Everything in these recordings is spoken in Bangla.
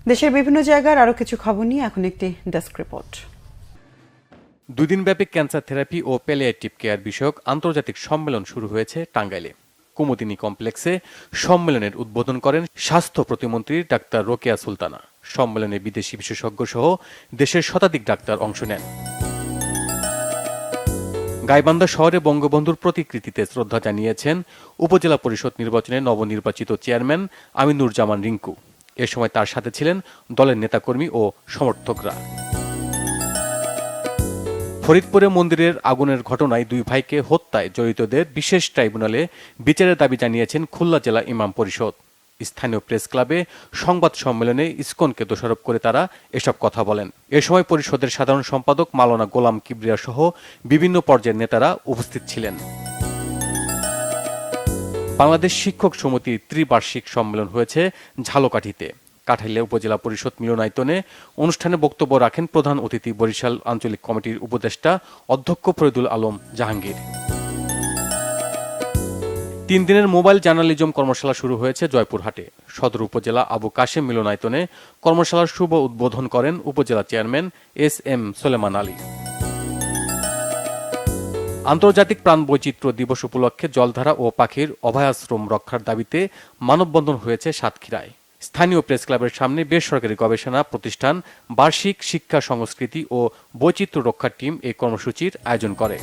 দেশের বিভিন্ন জায়গার আরও কিছু খবর নিয়ে এখন একটি ডেস্ক রিপোর্ট। দুদিনব্যাপী ক্যান্সার থেরাপি ও প্যালিয়েটিভ কেয়ার বিষয়ক আন্তর্জাতিক সম্মেলন শুরু হয়েছে টাঙ্গাইলে। কুমুদিনী কমপ্লেক্সে সম্মেলনের উদ্বোধন করেন স্বাস্থ্য প্রতিমন্ত্রী ডাক্তার রোকেয়া সুলতানা। সম্মেলনে বিদেশি বিশেষজ্ঞ সহ দেশের শতাধিক ডাক্তার অংশ নেন। গাইবান্ধা শহরে বঙ্গবন্ধুর প্রতিকৃতিতে শ্রদ্ধা জানিয়েছেন উপজেলা পরিষদ নির্বাচনে নবনির্বাচিত চেয়ারম্যান আমিনুর জামান রিঙ্কু। এ সময় তার সাথে ছিলেন দলের নেতাকর্মী ও সমর্থকরা। ফরিদপুরে মন্দিরের আগুনের ঘটনায় দুই ভাইকে হত্যায় জড়িতদের বিশেষ ট্রাইব্যুনালে বিচারের দাবি জানিয়েছেন খুলনা জেলা ইমাম পরিষদ। স্থানীয় প্রেস ক্লাবে সংবাদ সম্মেলনে ইসকনকে দোষারোপ করে তারা এসব কথা বলেন। এ সময় পরিষদের সাধারণ সম্পাদক মাওলানা গোলাম কিবরিয়া সহ বিভিন্ন পর্যায়ের নেতারা উপস্থিত ছিলেন। বাংলাদেশ শিক্ষক সমিতির ত্রিবার্ষিক সম্মেলন হয়েছে ঝালকাঠিতে। কাঠাইলে উপজেলা পরিষদ মিলনায়তনে অনুষ্ঠানে বক্তব্য রাখেন প্রধান অতিথি বরিশাল আঞ্চলিক কমিটির উপদেষ্টা অধ্যক্ষ ফরিদুল আলম জাহাঙ্গীর। 3 দিনের মোবাইল জার্নালিজম কর্মশালা শুরু হয়েছে জয়পুরহাটে। সদর উপজেলা আবু কাশেম মিলনায়তনে কর্মশালার শুভ উদ্বোধন করেন উপজেলা চেয়ারম্যান SM সোলেমান আলী। আন্তর্জাতিক প্রাণ বৈচিত্র্য দিবস উপলক্ষে জলধারা ও পাখির অভয়াশ্রম রক্ষার দাবিতে মানববন্ধন হয়েছে সাতক্ষীরায়। স্থানীয় প্রেস ক্লাবের সামনে বেসরকারি গবেষণা প্রতিষ্ঠান বার্ষিক শিক্ষা সংস্কৃতি ও বৈচিত্র্য রক্ষার টিম এই কর্মসূচির আয়োজন করে।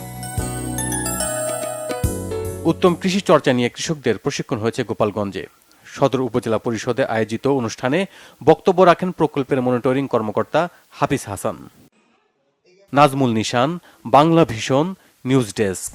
উত্তম কৃষি চর্চা নিয়ে কৃষকদের প্রশিক্ষণ হয়েছে গোপালগঞ্জে। সদর উপজেলা পরিষদে আয়োজিত অনুষ্ঠানে বক্তব্য রাখেন প্রকল্পের মনিটরিং কর্মকর্তা হাফিজ হাসান। নাজমুল নিশান, বাংলা ভিশন, নিউজ ডেস্ক।